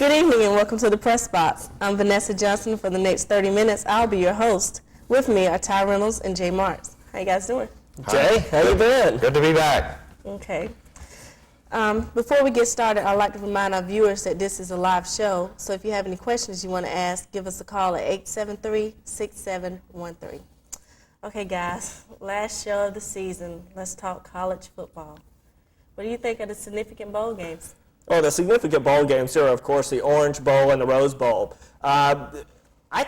Good evening and welcome to the Press Box. I'm Vanessa Johnson. For the next 30 minutes, I'll be your host. With me are Ty Reynolds and Jay Marcks. How you guys doing? Jay, how you been? Good to be back. Okay. Before we get started, I'd like to remind our viewers that this is a live show. So if you have any questions you want to ask, give us a call at 873-6713. Okay, guys, last show of the season. Let's talk college football. What do you think of the significant bowl games? Well, the significant bowl games here are, of course, the Orange Bowl and the Rose Bowl. I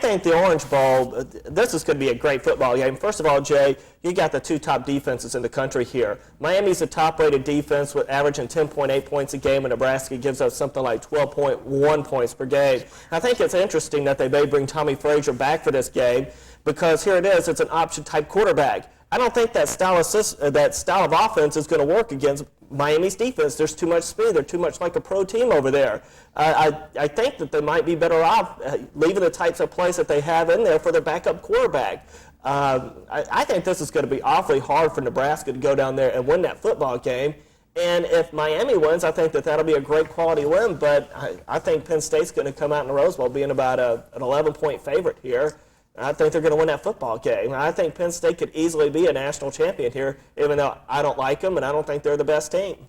think the Orange Bowl, this is going to be a great football game. First of all, Jay, you got the two top defenses in the country here. Miami's a top-rated defense with averaging 10.8 points a game, and Nebraska gives us something like 12.1 points per game. I think it's interesting that they may bring Tommy Frazier back for this game because here it is, it's an option-type quarterback. I don't think that style of offense is going to work against Miami's defense. There's too much speed. They're too much like a pro team over there. I think that they might be better off leaving the types of plays that they have in there for their backup quarterback. I think this is going to be awfully hard for Nebraska to go down there and win that football game. And if Miami wins, I think that that'll be a great quality win. But I think Penn State's going to come out in the Rose Bowl being about an 11-point favorite here. I think they're going to win that football game. I think Penn State could easily be a national champion here, even though I don't like them and I don't think they're the best team.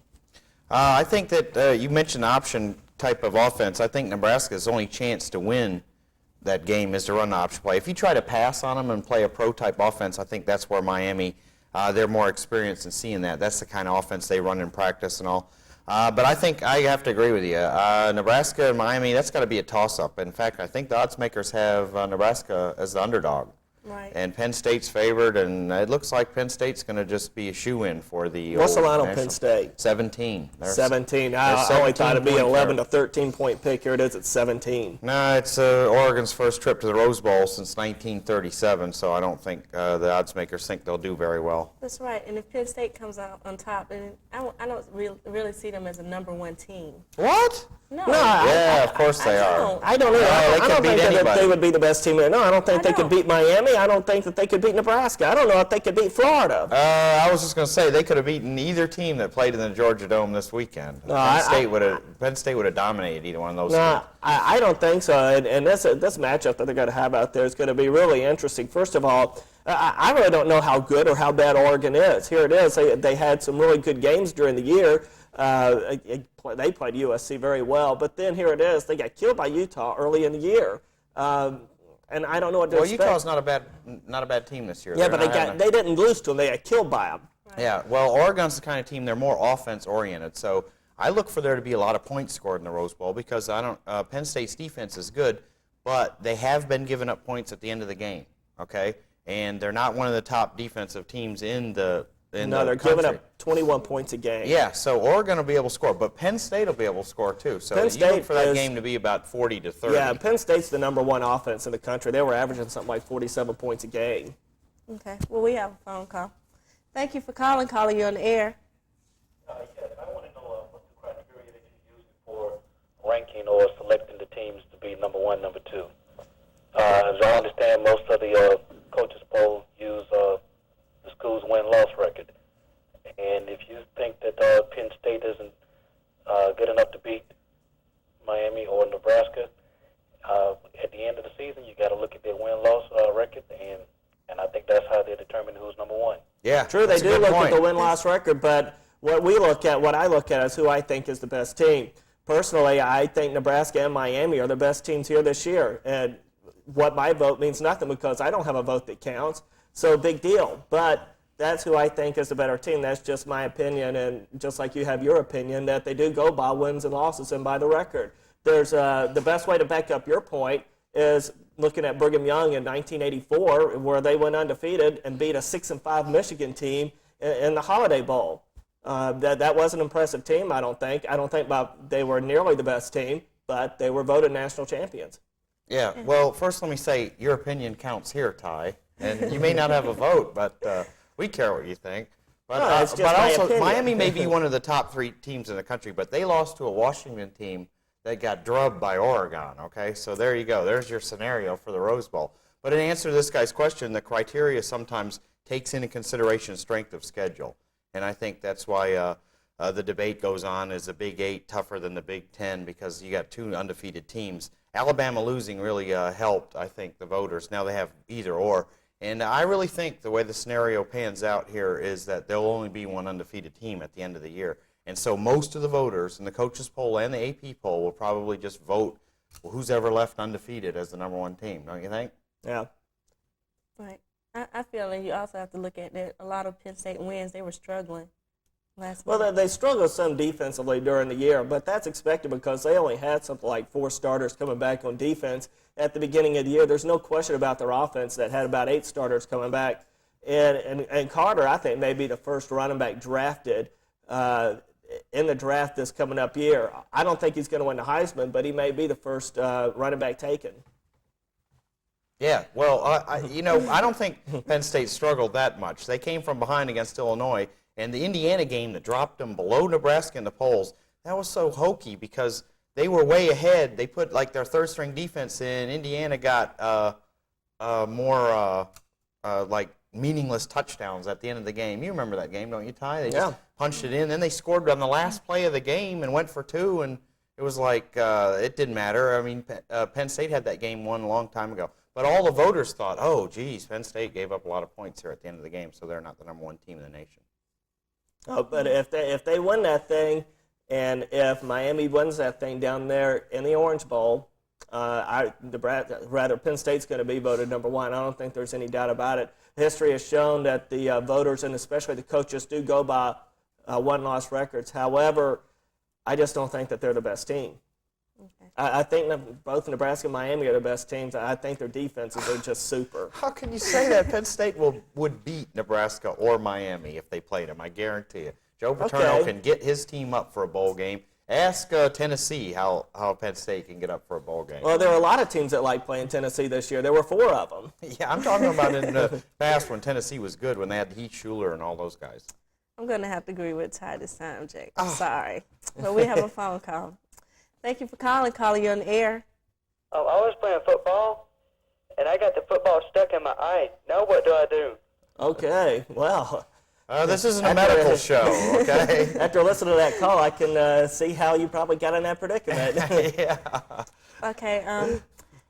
I think that you mentioned option type of offense. I think Nebraska's only chance to win that game is to run the option play. If you try to pass on them and play a pro-type offense, I think that's where Miami, they're more experienced in seeing that. That's the kind of offense they run in practice and all. But I think I have to agree with you. Nebraska and Miami, that's got to be a toss-up. In fact, I think the odds makers have Nebraska as the underdog. Right. And Penn State's favored, and it looks like Penn State's going to just be a shoe-in for the What's the line on Penn State? 17. 17. I only thought it'd be an 11 to 13-point pick. Here it is at 17. No, it's Oregon's first trip to the Rose Bowl since 1937, so I don't think the odds makers think they'll do very well. That's right. And if Penn State comes out on top, and I don't really see them as a number one team. What? No. Yeah, of course they are. I don't know. I don't think that they would be the best team there. No, I don't think they could beat Miami. I don't think that they could beat Nebraska. I don't know if they could beat Florida. I was just going to say they could have beaten either team that played in the Georgia Dome this weekend. Penn State would have dominated either one of those teams. I don't think so. And this matchup that they're going to have out there is going to be really interesting. First of all, I really don't know how good or how bad Oregon is. Here it is. They had some really good games during the year. They played USC very well, but then here it is. They got killed by Utah early in the year. And I don't know what to expect. Well, Utah's not a bad team this year. Yeah, but they didn't lose to them. They got killed by them. Right. Yeah, well, Oregon's the kind of team, they're more offense-oriented. So I look for there to be a lot of points scored in the Rose Bowl because Penn State's defense is good, but they have been giving up points at the end of the game, okay? And they're not one of the top defensive teams in the they're giving up 21 points a game. Yeah, so Oregon will be able to score, but Penn State will be able to score too. So you look for that game to be about 40 to 30. Yeah, Penn State's the number one offense in the country. They were averaging something like 47 points a game. Okay. Well, we have a phone call. Thank you for calling you on the air. Yes, I want to know what's the criteria that you're using for ranking or selecting the teams to be number one, number two. As I understand, most of the coaches' polls use the school's win-loss record. And if you think that Penn State isn't good enough to beat Miami or Nebraska, at the end of the season, you got to look at their win-loss record, and I think that's how they determine who's number one. Yeah, true. They do look at the win-loss record, but what I look at is who I think is the best team. Personally, I think Nebraska and Miami are the best teams here this year, and what my vote means nothing because I don't have a vote that counts. So big deal, but that's who I think is the better team. That's just my opinion, and just like you have your opinion, that they do go by wins and losses and by the record. There's the best way to back up your point is looking at Brigham Young in 1984, where they went undefeated and beat a 6-5 Michigan team in the Holiday Bowl. That was an impressive team, I don't think. I don't think they were nearly the best team, but they were voted national champions. Yeah, well, first let me say your opinion counts here, Ty. And you may not have a vote, but we care what you think. But, also, Miami may be one of the top 3 teams in the country, but they lost to a Washington team that got drubbed by Oregon, okay? So there you go. There's your scenario for the Rose Bowl. But in answer to this guy's question, the criteria sometimes takes into consideration strength of schedule. And I think that's why the debate goes on, is the Big 8 tougher than the Big 10 because you got two undefeated teams. Alabama losing really helped, I think, the voters. Now they have either or. And I really think the way the scenario pans out here is that there'll only be one undefeated team at the end of the year. And so most of the voters in the coaches poll and the AP poll will probably just vote who's ever left undefeated as the number one team, don't you think? Yeah. Right. I feel like you also have to look at that. A lot of Penn State wins, they were struggling last week. Well, they struggled some defensively during the year, but that's expected because they only had something like 4 starters coming back on defense at the beginning of the year. There's no question about their offense that had about 8 starters coming back. And Carter, I think, may be the first running back drafted in the draft this coming up year. I don't think he's going to win the Heisman, but he may be the first running back taken. Yeah, well, I don't think Penn State struggled that much. They came from behind against Illinois, and the Indiana game that dropped them below Nebraska in the polls, that was so hokey because they were way ahead. They put like their third-string defense in. Indiana got more like meaningless touchdowns at the end of the game. You remember that game, don't you, Ty? They just punched it in. Then they scored on the last play of the game and went for 2, and it was like it didn't matter. I mean, Penn State had that game won a long time ago. But all the voters thought, oh, geez, Penn State gave up a lot of points here at the end of the game, so they're not the number one team in the nation. Oh, but if they win that thing, and if Miami wins that thing down there in the Orange Bowl, Penn State's going to be voted number one. I don't think there's any doubt about it. History has shown that the voters, and especially the coaches, do go by one-loss records. However, I just don't think that they're the best team. Okay. I think both Nebraska and Miami are the best teams. I think their defenses are just super. How can you say that? Penn State would beat Nebraska or Miami if they played them, I guarantee you. Joe Paterno can get his team up for a bowl game. Ask Tennessee how Penn State can get up for a bowl game. Well, there are a lot of teams that like playing Tennessee this year. There were 4 of them. Yeah, I'm talking about in the past when Tennessee was good, when they had Heath Schuler and all those guys. I'm going to have to agree with Ty this time, Jake. I'm sorry. But we have a phone call. Thank you for calling you on the air. I was playing football, and I got the football stuck in my eye. Now what do I do? Okay, well. This isn't a medical show, okay? After listening to that call, I can see how you probably got in that predicament. Yeah. Okay,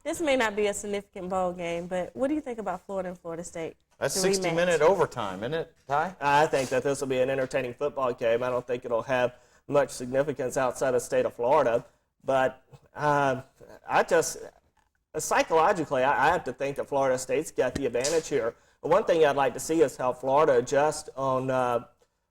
this may not be a significant bowl game, but what do you think about Florida and Florida State? That's 60-minute overtime, isn't it, Ty? I think that this will be an entertaining football game. I don't think it'll have much significance outside the state of Florida. But psychologically, I have to think that Florida State's got the advantage here. One thing I'd like to see is how Florida adjusts on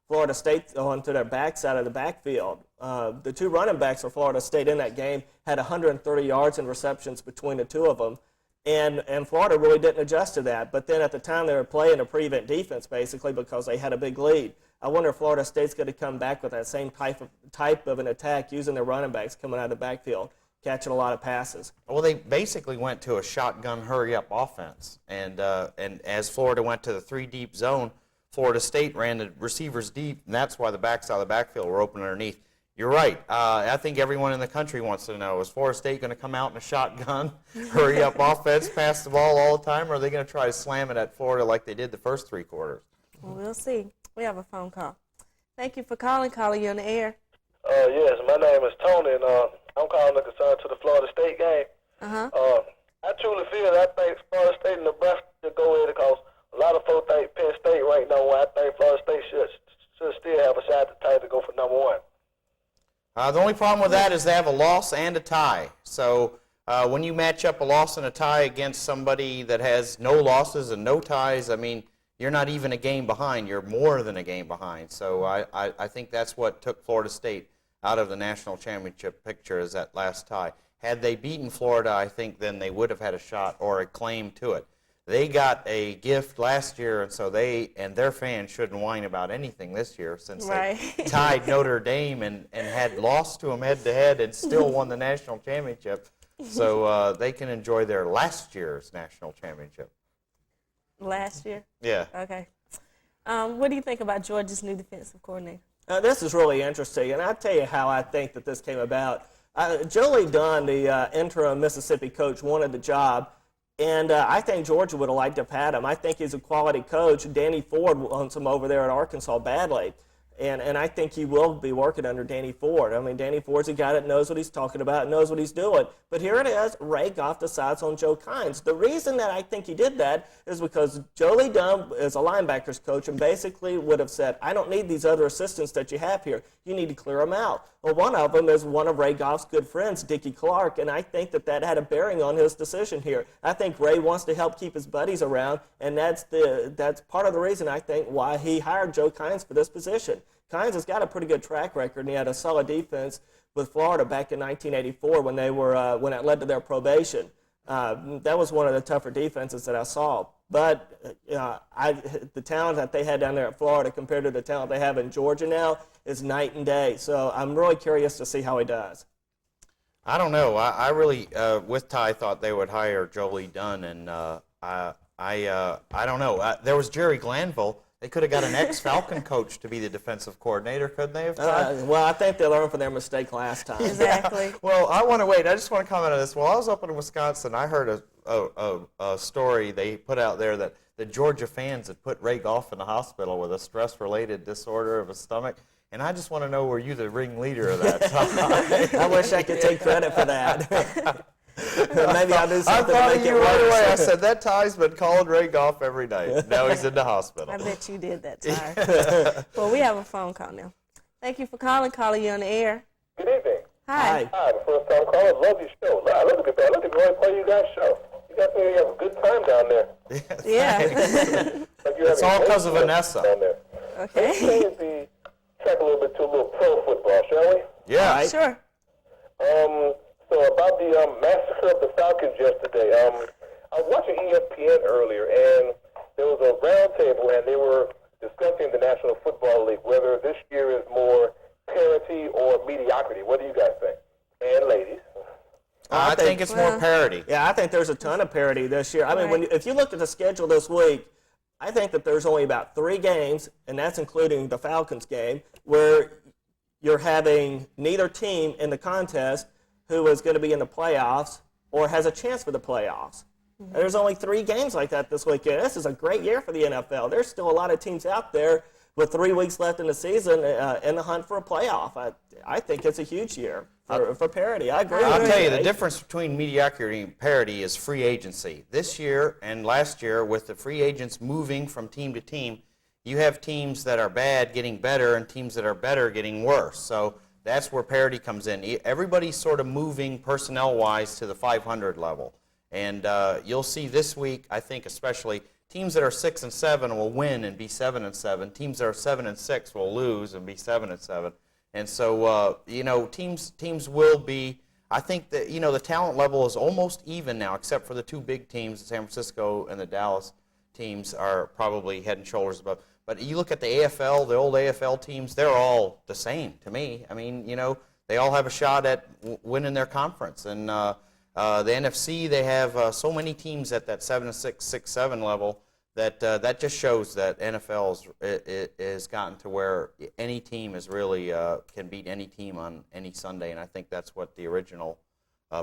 Florida State onto their backside of the backfield. The 2 running backs for Florida State in that game had 130 yards in receptions between the 2 of them. And Florida really didn't adjust to that. But then at the time they were playing a prevent defense, basically, because they had a big lead. I wonder if Florida State's going to come back with that same type of an attack using their running backs coming out of the backfield, catching a lot of passes. Well, they basically went to a shotgun hurry-up offense. And as Florida went to the 3-deep zone, Florida State ran the receivers deep, and that's why the backs out of the backfield were open underneath. You're right. I think everyone in the country wants to know, is Florida State going to come out in a shotgun, hurry-up offense, pass the ball all the time, or are they going to try to slam it at Florida like they did the first 3 quarters? Well, we'll see. We have a phone call. Thank you for calling you on the air. Yes, my name is Tony, and I'm calling in concern to the Florida State game. I truly feel that I think Florida State and Nebraska should go in because a lot of folks think Penn State right now. I think Florida State should still have a shot at the title to go for number 1. The only problem with that is they have a loss and a tie. So when you match up a loss and a tie against somebody that has no losses and no ties, I mean, you're not even a game behind. You're more than a game behind. So I think that's what took Florida State out of the national championship picture, is that last tie. Had they beaten Florida, I think then they would have had a shot or a claim to it. They got a gift last year, and so they and their fans shouldn't whine about anything this year, since they tied Notre Dame and had lost to them head-to-head and still won the national championship. So they can enjoy their last year's national championship. Last year? Yeah. Okay. What do you think about Georgia's new defensive coordinator? This is really interesting, and I'll tell you how I think that this came about. Jolie Dunn, the interim Mississippi coach, wanted the job, and I think Georgia would have liked to have had him. I think he's a quality coach. Danny Ford wants him over there at Arkansas badly. And I think he will be working under Danny Ford. I mean, Danny Ford's a guy that knows what he's talking about, knows what he's doing. But here it is, Ray Goff decides on Joe Kynes. The reason that I think he did that is because Jolie Dunn is a linebackers coach and basically would have said, I don't need these other assistants that you have here. You need to clear them out. Well, one of them is one of Ray Goff's good friends, Dickie Clark, and I think that that had a bearing on his decision here. I think Ray wants to help keep his buddies around, and that's part of the reason I think why he hired Joe Kynes for this position. Kynes has got a pretty good track record, and he had a solid defense with Florida back in 1984 when they were when it led to their probation. That was one of the tougher defenses that I saw. But the talent that they had down there at Florida compared to the talent they have in Georgia now is night and day. So I'm really curious to see how he does. I don't know. I really, with Ty, thought they would hire Jolie Dunn, and I don't know. There was Jerry Glanville. They could have got an ex-Falcon coach to be the defensive coordinator, couldn't they have? Well, I think they learned from their mistake last time. Exactly. Well, I just want to comment on this. While I was up in Wisconsin, I heard a story they put out there that the Georgia fans had put Ray Goff in the hospital with a stress-related disorder of his stomach. And I just want to know, were you the ringleader of that? I wish I could take credit for that. Maybe I'll do something I to thought make you it right worse. away. I said, that Ty's been calling Ray Goff every night. Now he's in the hospital. I bet you did that, Ty. Well, we have a phone call now. Thank you for calling you on the air. Good evening. Hi. Hi, the first time caller. Love your show. I look at that. Look at the right play you guys show. You guys really have a good time down there. Yeah. Like you're It's having all great 'cause of time Vanessa. Down there. Okay. Let's change the track a little bit to a little pro football, shall we? Yeah. Right. Sure. So about the massacre of the Falcons yesterday, I was watching ESPN earlier, and there was a round table, and they were discussing the National Football League, whether this year is more parity or mediocrity. What do you guys think? And ladies? I think it's more parity. Yeah, I think there's a ton of parity this year. I mean, Right. if you look at the schedule this week, I think that there's only about 3 games, and that's including the Falcons game, where you're having neither team in the contest who is going to be in the playoffs or has a chance for the playoffs. And there's only 3 games like that this weekend. This is a great year for the NFL. There's still a lot of teams out there with 3 weeks left in the season in the hunt for a playoff. I think it's a huge year for parity. I agree. I'll with tell you, Jay. the difference between mediocrity and parity is free agency. This year and last year, with the free agents moving from team to team, you have teams that are bad getting better and teams that are better getting worse. So that's where parity comes in. Everybody's sort of moving personnel-wise to the 500 level. And you'll see this week, I think especially, teams that are 6-7 will win and be 7-7. Teams that are 7-6 will lose and be 7-7. And so, teams will be, I think that, the talent level is almost even now, except for the 2 big teams, the San Francisco and the Dallas teams are probably head and shoulders above. But you look at the AFL, the old AFL teams, they're all the same to me. I mean, they all have a shot at winning their conference. And the NFC, they have so many teams at that 7-6, 6-7 level that just shows that NFL is gotten to where any team is really can beat any team on any Sunday, and I think that's what the original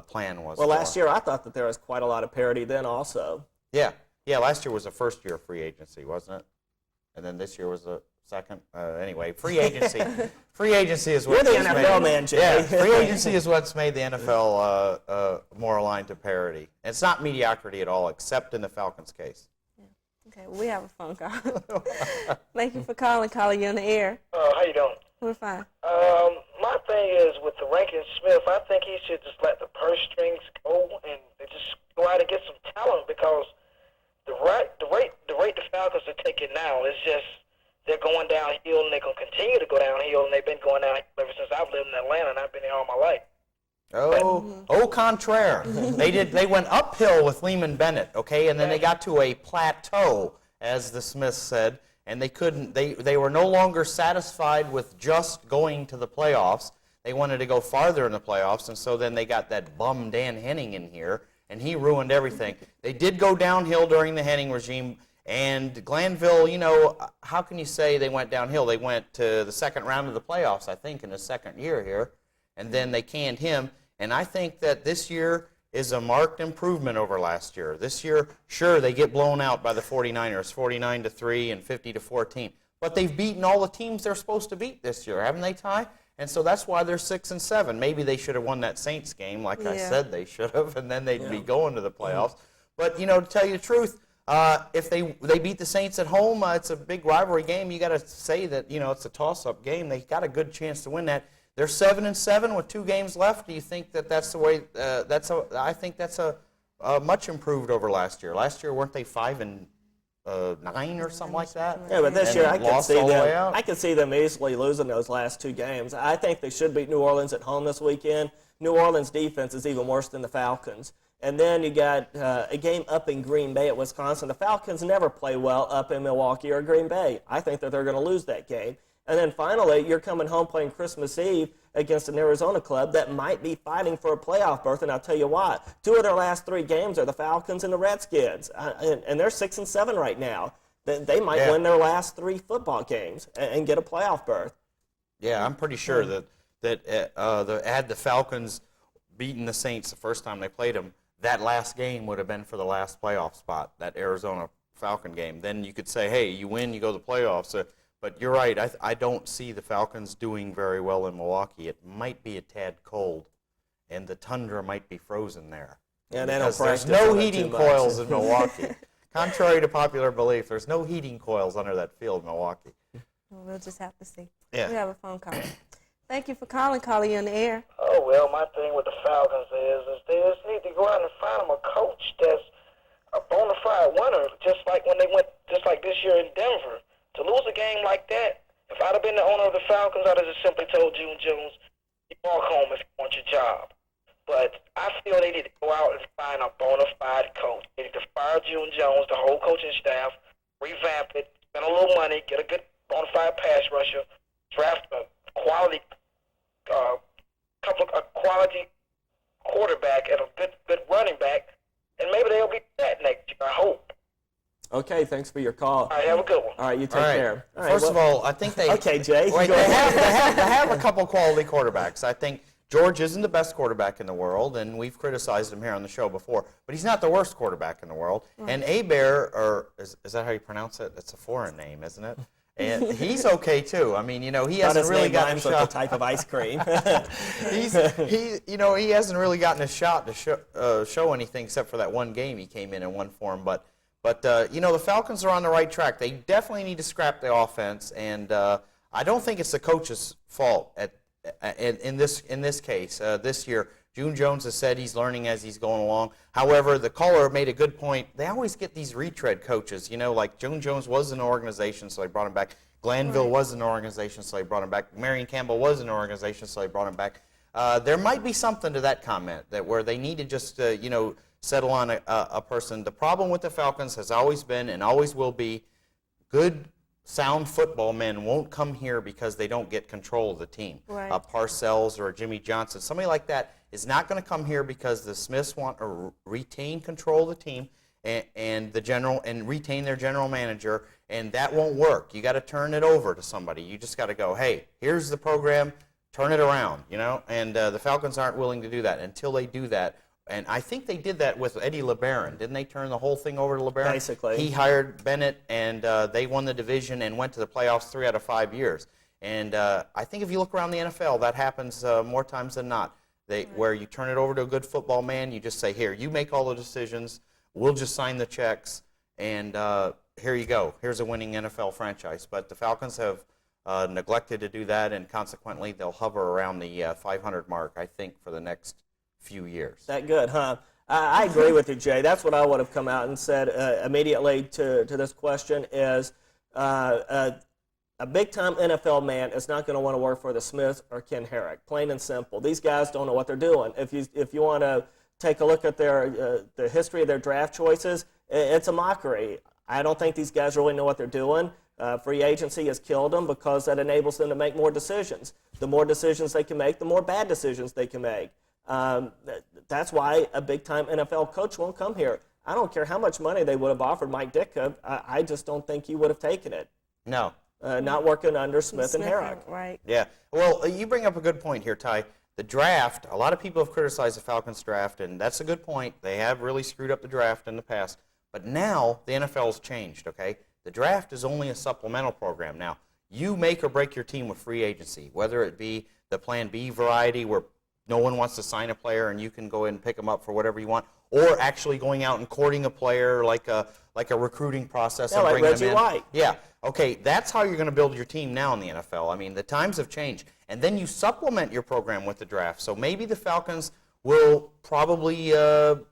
plan was. Well, last year I thought that there was quite a lot of parity then also. Yeah, last year was the first year of free agency, wasn't it? And then this year was the second. Anyway, free agency. Free agency is what You're the NFL man, Jay. Yeah, free agency is what's made the NFL more aligned to parity. And it's not mediocrity at all, except in the Falcons' case. Okay, we have a phone call. Thank you for calling you on the air. How you doing? We're fine. My thing is with the Rankin Smith, I think he should just let the purse strings go and just go out and get some talent, because the rate the Falcons are taking now is just, they're going downhill, and they're going to continue to go downhill, and they've been going down ever since I've lived in Atlanta, and I've been here all my life. Au contraire. They went uphill with Lehman Bennett, okay, and then they got to a plateau, as the Smiths said, and they were no longer satisfied with just going to the playoffs. They wanted to go farther in the playoffs, and so then they got that bum Dan Henning in here, and he ruined everything. They did go downhill during the Henning regime, and Glanville, how can you say they went downhill? They went to the second round of the playoffs, I think, in his second year here, and then they canned him. And I think that this year is a marked improvement over last year. This year, sure, they get blown out by the 49ers, 49-3 and 50-14. but they've beaten all the teams they're supposed to beat this year, haven't they, Ty? And so that's why they're 6-7. Maybe they should have won that Saints game, like I said they should have, and then they'd be going to the playoffs. But to tell you the truth, if they beat the Saints at home, it's a big rivalry game. You got to say that it's a toss-up game. They got a good chance to win that. They're 7-7 with 2 games left. Do you think that's the way? I think that's a much improved over last year. Last year, weren't they 5-9 or something like that? Yeah, but this year I can see them easily losing those last 2 games. I think they should beat New Orleans at home this weekend. New Orleans' defense is even worse than the Falcons. And then you got a game up in Green Bay at Wisconsin. The Falcons never play well up in Milwaukee or Green Bay. I think that they're going to lose that game. And then finally, you're coming home playing Christmas Eve against an Arizona club that might be fighting for a playoff berth, and I'll tell you why. 2 of their last 3 games are the Falcons and the Redskins, and they're 6-7 right now. They might win their last 3 football games and get a playoff berth. Yeah, I'm pretty sure that had the Falcons beaten the Saints the first time they played them, that last game would have been for the last playoff spot, that Arizona Falcon game. Then you could say, hey, you win, you go to the playoffs. But you're right. I don't see the Falcons doing very well in Milwaukee. It might be a tad cold, and the tundra might be frozen there. Yeah, because there's no heating coils in Milwaukee. Contrary to popular belief, there's no heating coils under that field in Milwaukee. Well, we'll just have to see. Yeah. We have a phone call. Thank you for calling you on the air. Oh, well, my thing with the Falcons is they just need to go out and find them a coach that's a bona fide winner, just like this year in Denver. To lose a game like that, if I'd have been the owner of the Falcons, I'd have just simply told June Jones, you walk home if you want your job. But I feel they need to go out and find a bona fide coach. They need to fire June Jones, the whole coaching staff, revamp it, spend a little money, get a good bona fide pass rusher, draft a quality quarterback and a good running back, and maybe they'll be that next year, I hope. Okay, thanks for your call. All right, have a good one. All right, you take care. All right, First of all, I think they... Okay, Jay. Wait, they have a couple quality quarterbacks. I think George isn't the best quarterback in the world, and we've criticized him here on the show before, but he's not the worst quarterback in the world. And Hebert, or is that how you pronounce it? It's a foreign name, isn't it? And he's okay too. I mean, he hasn't really gotten a shot. With the type of ice cream. He hasn't really gotten a shot to show anything except for that one game he came in and won for him. But the Falcons are on the right track. They definitely need to scrap the offense, and I don't think it's the coach's fault in this case. This year, June Jones has said he's learning as he's going along. However, the caller made a good point. They always get these retread coaches. Like June Jones was in an organization, so they brought him back. Glanville was in an organization, so they brought him back. Marion Campbell was in an organization, so they brought him back. There might be something to that comment, where they need to just, settle on a person. The problem with the Falcons has always been and always will be good, sound football men won't come here because they don't get control of the team. Right. Parcells or Jimmy Johnson, somebody like that is not going to come here because the Smiths want to retain control of the team and retain their general manager, and that won't work. You got to turn it over to somebody. You just got to go, hey, here's the program, turn it around, and the Falcons aren't willing to do that. Until they do that, and I think they did that with Eddie LeBaron. Didn't they turn the whole thing over to LeBaron? Basically. He hired Bennett, and they won the division and went to the playoffs 3 out of 5 years. And I think if you look around the NFL, that happens more times than not. Where you turn it over to a good football man, you just say, here, you make all the decisions, we'll just sign the checks, and here you go. Here's a winning NFL franchise. But the Falcons have neglected to do that, and consequently they'll hover around the 500 mark, I think, for the next few years. That good, huh? I agree with you, Jay. That's what I would have come out and said immediately to this question is a big-time NFL man is not going to want to work for the Smiths or Ken Herrick, plain and simple. These guys don't know what they're doing. If you want to take a look at the history of their draft choices, it's a mockery. I don't think these guys really know what they're doing. Free agency has killed them because that enables them to make more decisions. The more decisions they can make, the more bad decisions they can make. That's why a big-time NFL coach won't come here. I don't care how much money they would have offered Mike Ditka. I just don't think he would have taken it. No. Not working under Smith and Herrick. Right. Yeah. Well, you bring up a good point here, Ty. The draft, a lot of people have criticized the Falcons draft, and that's a good point. They have really screwed up the draft in the past. But now the NFL's changed, okay? The draft is only a supplemental program. Now, you make or break your team with free agency, whether it be the Plan B variety where no one wants to sign a player and you can go in and pick them up for whatever you want, or actually going out and courting a player like a recruiting process and like bringing Reggie them in. White. Yeah, okay, that's how you're going to build your team now in the NFL. I mean, the times have changed. And then you supplement your program with the draft. So maybe the Falcons will probably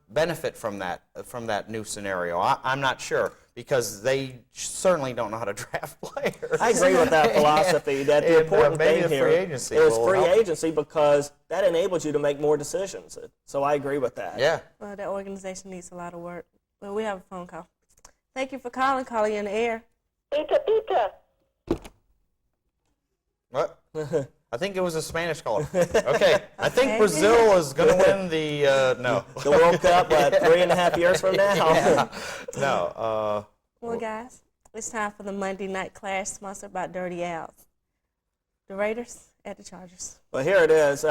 benefit from that new scenario. I'm not sure, because they certainly don't know how to draft players. I agree with that philosophy. That the important maybe thing the here free agency is will free help. agency, because that enables you to make more decisions. So I agree with that. Yeah. Well, that organization needs a lot of work. Well, we have a phone call. Thank you for calling. Calling you in the air. Pizza, pizza. What? I think it was a Spanish caller. Okay. I think Okay. Brazil is going to win the no. The World Cup, 3.5 years from now? Yeah. No. Well, guys, it's time for the Monday Night Clash, sponsored by Dirty Al's. The Raiders at the Chargers. Well, here it is.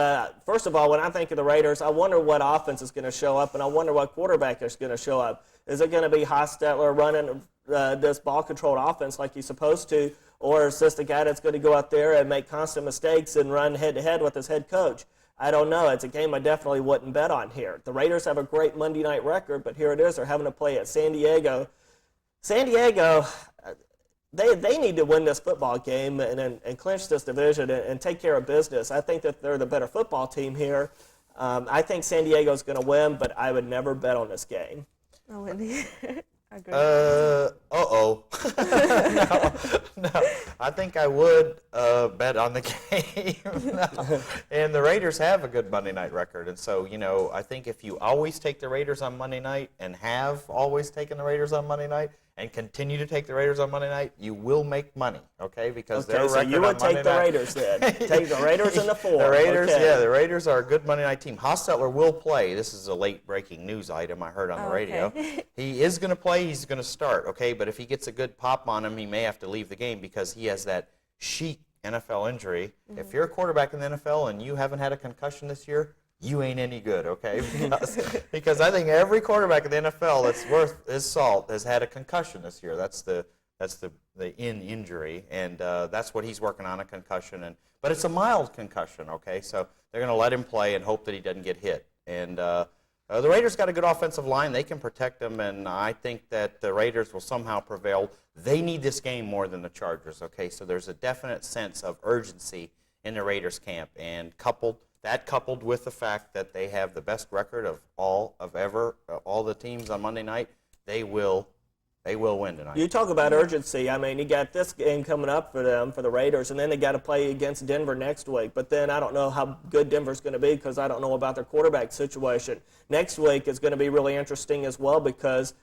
First of all, when I think of the Raiders, I wonder what offense is going to show up, and I wonder what quarterback is going to show up. Is it going to be Hostetler running this ball-controlled offense like he's supposed to, or is this the guy that's going to go out there and make constant mistakes and run head-to-head with his head coach? I don't know. It's a game I definitely wouldn't bet on here. The Raiders have a great Monday night record, but here it is. They're having to play at San Diego. San Diego, they need to win this football game and clinch this division and take care of business. I think that they're the better football team here. I think San Diego's going to win, but I would never bet on this game. I wouldn't. I agree. Uh-oh. No. I think I would bet on the game. No. And the Raiders have a good Monday night record. And so, I think if you always take the Raiders on Monday night and have always taken the Raiders on Monday night and continue to take the Raiders on Monday night, you will make money, okay? Because their Okay, so record you on would take Monday the night- Raiders then. Take the Raiders and the 4. The Raiders, okay. yeah, the Raiders are a good Monday night team. Hostetler will play. This is a late breaking news item I heard on the radio. Okay. He is going to play. He's going to start, okay? But if he gets a good pop on him, he may have to leave the game because he has that chic NFL injury. If you're a quarterback in the NFL and you haven't had a concussion this year, you ain't any good, okay? Because I think every quarterback in the NFL that's worth his salt has had a concussion this year. That's the injury, and that's what he's working on, a concussion. But it's a mild concussion, okay? So they're going to let him play and hope that he doesn't get hit. And the Raiders got a good offensive line. They can protect him, and I think that the Raiders will somehow prevail. They need this game more than the Chargers, okay? So there's a definite sense of urgency in the Raiders camp, and coupled with the fact that they have the best record of all the teams on Monday night, they will win tonight. You talk about urgency. I mean, you got this game coming up for them, for the Raiders, and then they got to play against Denver next week. But then I don't know how good Denver's going to be because I don't know about their quarterback situation. Next week is going to be really interesting as well because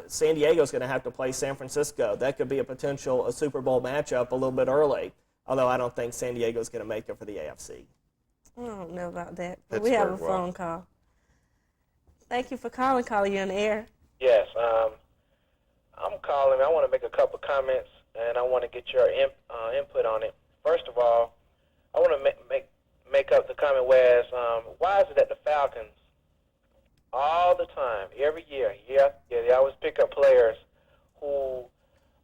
San Diego's going to have to play San Francisco. That could be a Super Bowl matchup a little bit early, although I don't think San Diego's going to make it for the AFC. I don't know about that. But Pittsburgh we have a will. phone call. Thank you for calling. Calling you in the air. Yes, I'm calling. I want to make a couple comments, and I want to get your input on it. First of all, I want to make up the comment whereas why is it that the Falcons all the time, every year, they always pick up players who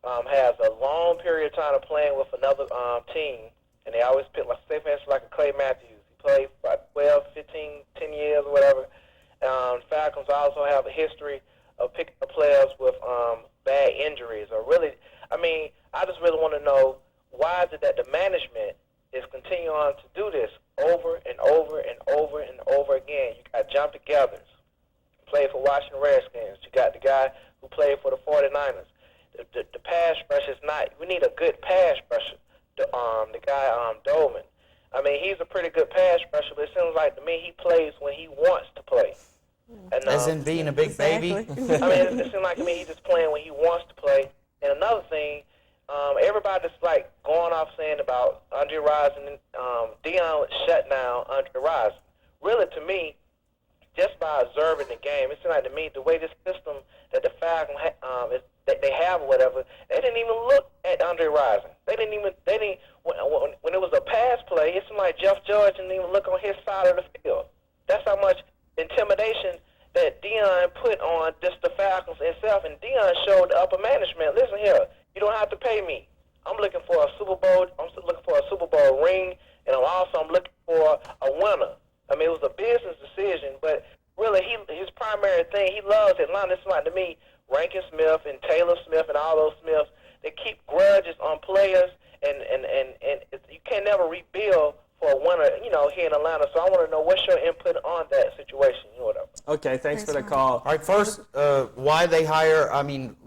has a long period of time of playing with another team, and they always pick, like, say, for instance, like a Clay Matthews. He played for about 12, 15, 10 years or whatever. Falcons also have a history of picking up players with bad injuries. I just really want to know why is it that the management is continuing to do this over and over and over and over again. You got John Togethers, played for Washington Redskins. You got the guy who played for the 49ers. The pass rush is not. We need a good pass rusher. The guy Dolman. I mean, he's a pretty good pass rusher, but it seems like to me he plays when he wants to play. And, As in being a big Exactly. baby? it seems like to me he's just playing when he wants to play. And another thing, everybody's like going off saying about Andre Rison, Dion shut down Andre Rison. Really, to me, just by observing the game, it seems like to me the way this system that the Falcons that they have or whatever, they didn't even look at Andre Rison. When it was a pass play, it seemed like Jeff George didn't even look on his side of the field. That's how much intimidation that Dion put on just the Falcons itself, and Dion showed the upper management, listen here, you don't have to pay me. I'm looking for a Super Bowl. I'm looking for a Super Bowl ring, and I'm looking for a winner. I mean, it was a business decision, but really, his primary thing, he loves Atlanta. It's like to me, Rankin Smith and Taylor Smith and all those Smiths. They keep grudges on players, and you can never rebuild for a winner, here in Atlanta. So I want to know what's your input on that situation, whatever. Okay, thanks for the call. All right, first, why they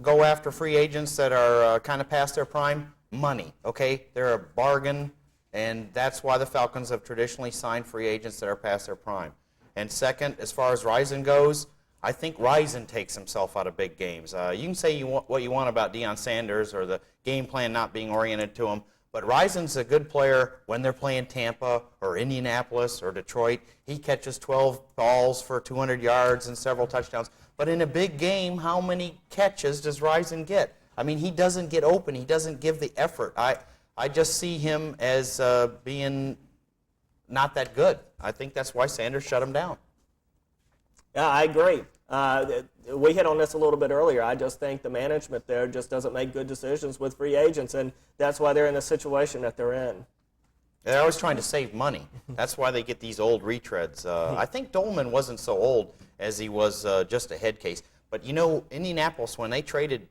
go after free agents that are kind of past their prime? Money, okay? They're a bargain, and that's why the Falcons have traditionally signed free agents that are past their prime. And second, as far as Rison goes, I think Rison takes himself out of big games. You can say what you want about Deion Sanders or the game plan not being oriented to him, but Rison's a good player when they're playing Tampa or Indianapolis or Detroit. He catches 12 balls for 200 yards and several touchdowns. But in a big game, how many catches does Rison get? I mean, he doesn't get open. He doesn't give the effort. I just see him as being not that good. I think that's why Sanders shut him down. Yeah, I agree. We hit on this a little bit earlier. I just think the management there just doesn't make good decisions with free agents, and that's why they're in the situation that they're in. They're always trying to save money. That's why they get these old retreads. I think Dolman wasn't so old as he was just a head case. But, Indianapolis, when they traded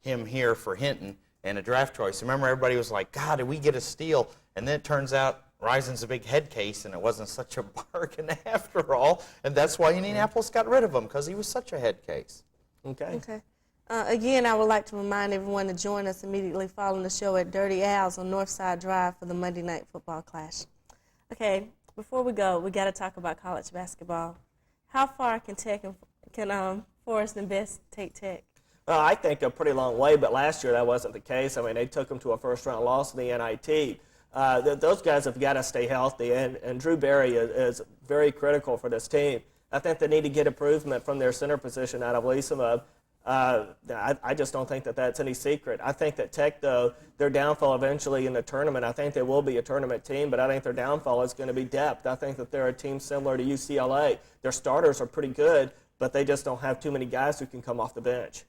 him here for Hinton and a draft choice, remember everybody was like, God, did we get a steal? And then it turns out Rison's a big head case, and it wasn't such a bargain after all. And that's why Indianapolis got rid of him, because he was such a head case. Okay. Again, I would like to remind everyone to join us immediately following the show at Dirty Al's on Northside Drive for the Monday Night Football Clash. Okay, before we go, we got to talk about college basketball. How far can Forest and Best take Tech? I think a pretty long way, but last year that wasn't the case. I mean, they took them to a first-round loss in the NIT. Those guys have got to stay healthy, and Drew Berry is very critical for this team. I think they need to get improvement from their center position out of Lisama. I just don't think that that's any secret. I think that Tech, though, their downfall eventually in the tournament, I think they will be a tournament team, but I think their downfall is going to be depth. I think that they're a team similar to UCLA. Their starters are pretty good, but they just don't have too many guys who can come off the bench.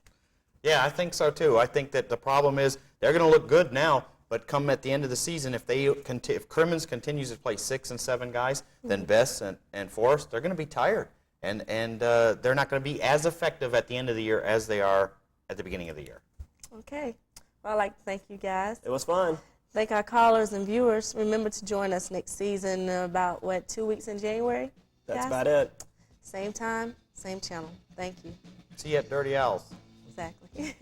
Yeah, I think so, too. I think that the problem is they're going to look good now, but come at the end of the season, if Crimmins continues to play 6 and 7 guys, then Best and Forrest, they're going to be tired. And they're not going to be as effective at the end of the year as they are at the beginning of the year. Okay. Well, I'd like to thank you guys. It was fun. Thank our callers and viewers. Remember to join us next season about, 2 weeks in January? That's guys? about it. Same time, same channel. Thank you. See you at Dirty Owls. Exactly.